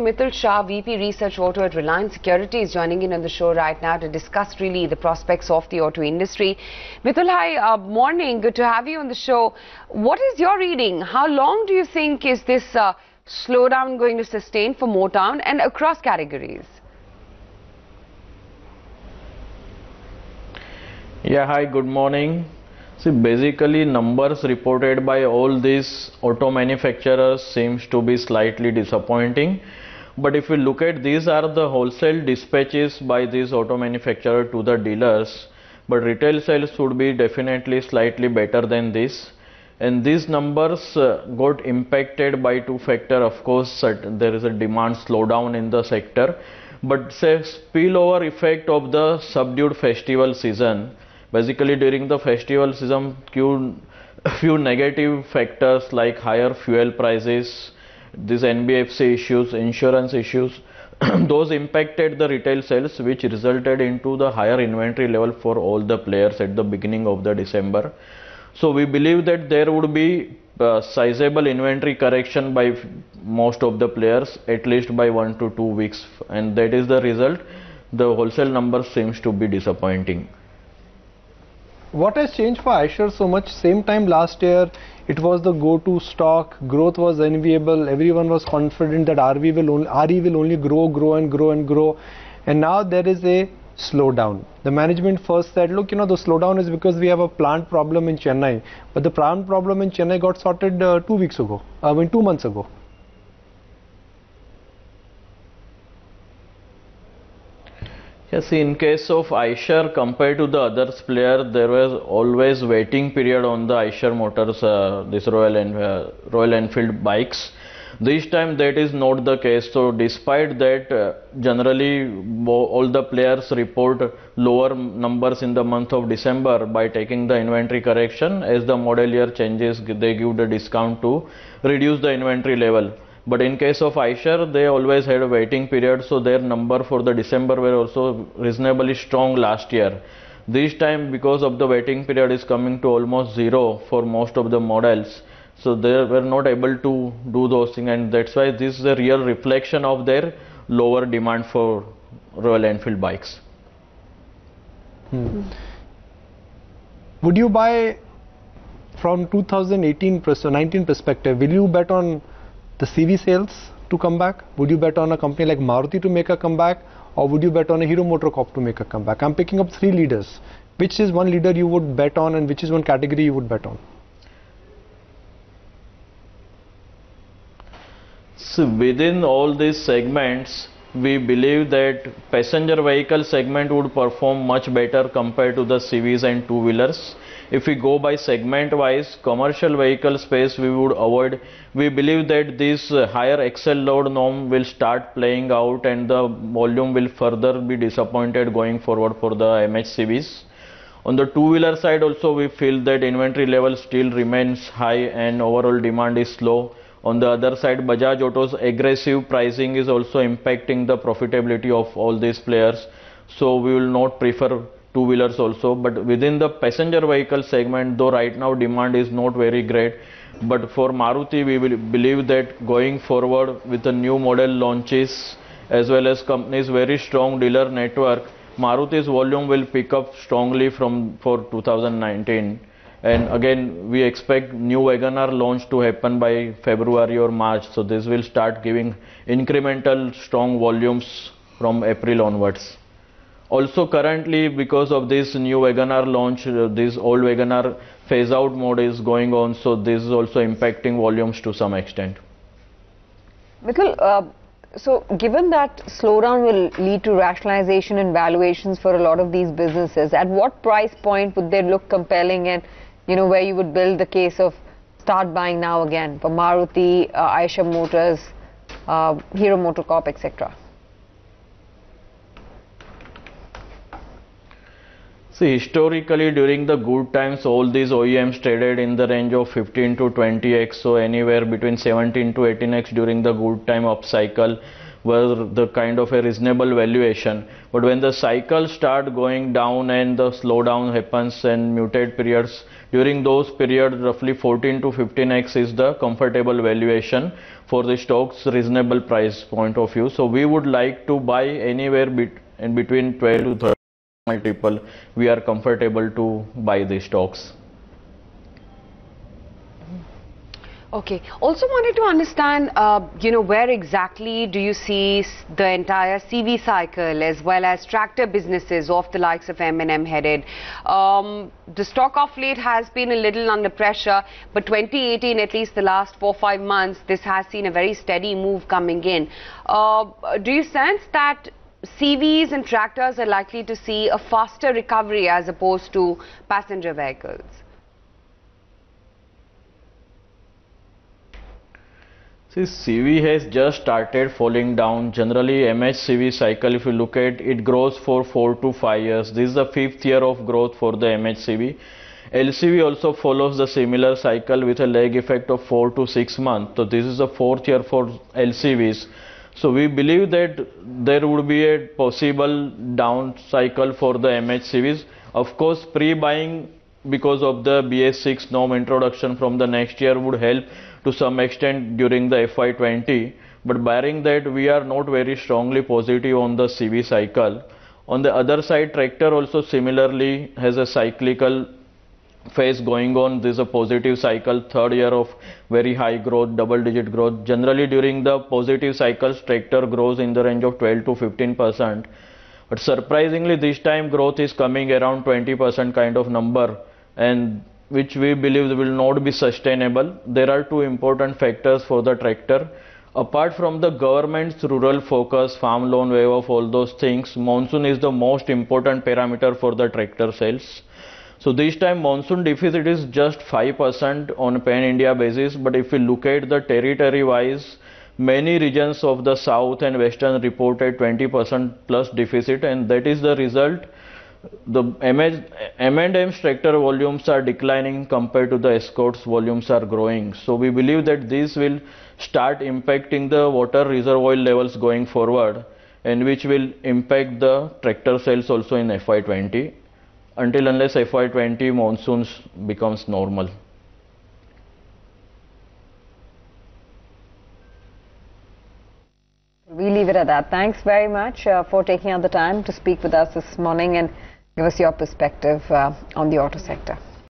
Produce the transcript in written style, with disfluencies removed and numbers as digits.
Mitul Shah, VP Research Auto at Reliance Securities, joining in on the show right now to discuss really the prospects of the auto industry. Mitul, hi, morning. Good to have you on the show. What is your reading? How long do you think is this slowdown going to sustain for Motown and across categories? Yeah, hi, good morning. See, basically numbers reported by all these auto manufacturers seems to be slightly disappointing. But if we look at, these are the wholesale dispatches by these auto manufacturer to the dealers, but retail sales should be definitely slightly better than this. And these numbers got impacted by two factors. Of course, there is a demand slowdown in the sector, but say spillover effect of the subdued festival season. Basically, during the festival season, few negative factors like higher fuel prices, these NBFC issues, insurance issues, those impacted the retail sales, which resulted into the higher inventory level for all the players at the beginning of the December. So we believe that there would be sizable inventory correction by most of the players, at least by 1 to 2 weeks, and that is the result. The wholesale number seems to be disappointing. What has changed for Eicher so much? Same time last year, it was the go-to stock. Growth was enviable. Everyone was confident that RE will only grow. And now there is a slowdown. The management first said, look, the slowdown is because we have a plant problem in Chennai. But the plant problem in Chennai got sorted 2 months ago. Yes, in case of Eicher, compared to the other player, there was always waiting period on the Eicher Motors, this Royal Enfield bikes. This time that is not the case. So despite that, generally all the players report lower numbers in the month of December by taking the inventory correction. As the model year changes, they give the discount to reduce the inventory level. But in case of Eicher, they always had a waiting period, so their number for the December were also reasonably strong last year. This time, because of the waiting period is coming to almost zero for most of the models, so they were not able to do those things, and that's why this is a real reflection of their lower demand for Royal Enfield bikes. Would you buy from 2018-19 perspective? Will you bet on the CV sales to come back? Would you bet on a company like Maruti to make a comeback, or would you bet on a Hero MotoCorp to make a comeback? I'm picking up 3 leaders. Which is one leader you would bet on, and which is one category you would bet on? So within all these segments, we believe that passenger vehicle segment would perform much better compared to the CVs and two-wheelers. If we go by segment wise, commercial vehicle space we would avoid. We believe that this higher axle load norm will start playing out, and the volume will further be disappointed going forward for the MHCVs. On the two-wheeler side also, we feel that inventory level still remains high and overall demand is slow. On the other side, Bajaj Auto's aggressive pricing is also impacting the profitability of all these players. So we will not prefer two-wheelers also. But within the passenger vehicle segment, though right now demand is not very great, but for Maruti we will believe that going forward with the new model launches as well as company's very strong dealer network, Maruti's volume will pick up strongly for 2019. And again, we expect new WagonR launch to happen by February or March. So this will start giving incremental strong volumes from April onwards. Also currently, because of this new WagonR launch, this old WagonR phase out mode is going on. So this is also impacting volumes to some extent. Mitul, so given that slowdown will lead to rationalization in valuations for a lot of these businesses, at what price point would they look compelling, and where you would build the case of start buying now again for Maruti, Eicher Motors, Hero MotoCorp, etc.? See, historically during the good times, all these OEMs traded in the range of 15 to 20x, so anywhere between 17 to 18x during the good time upcycle. were the kind of a reasonable valuation. But when the cycle start going down and the slowdown happens and muted periods, during those periods roughly 14 to 15x is the comfortable valuation for the stock's reasonable price point of view. So we would like to buy anywhere in between 12 to 30 multiple. We are comfortable to buy the stocks. Okay. Also wanted to understand, where exactly do you see the entire CV cycle as well as tractor businesses of the likes of M&M headed? The stock of late has been a little under pressure, but 2018, at least the last 4-5 months, this has seen a very steady move coming in. Do you sense that CVs and tractors are likely to see a faster recovery as opposed to passenger vehicles? See, CV has just started falling down. Generally, MHCV cycle, if you look at it, grows for 4 to 5 years. This is the 5th year of growth for the MHCV. LCV also follows the similar cycle with a lag effect of 4 to 6 months. So this is the 4th year for LCVs. So we believe that there would be a possible down cycle for the MHCVs. Of course, pre-buying because of the BS6 norm introduction from the next year would help to some extent during the FY20, but barring that, we are not very strongly positive on the CV cycle. On the other side, tractor also similarly has a cyclical phase going on. This is a positive cycle, 3rd year of very high growth, double-digit growth. Generally, during the positive cycles, tractor grows in the range of 12 to 15%. But surprisingly, this time growth is coming around 20% kind of number, and which we believe will not be sustainable. There are two important factors for the tractor. Apart from the government's rural focus, farm loan waiver of all those things, monsoon is the most important parameter for the tractor sales. So this time monsoon deficit is just 5% on pan-India basis, but if we look at the territory wise, many regions of the south and western reported 20% plus deficit, and that is the result. The M&M's tractor volumes are declining compared to the Escorts volumes are growing. So we believe that this will start impacting the water reservoir levels going forward, and which will impact the tractor sales also in FY20 until unless FY20 monsoons becomes normal. We leave it at that. Thanks very much for taking out the time to speak with us this morning and give us your perspective on the auto sector.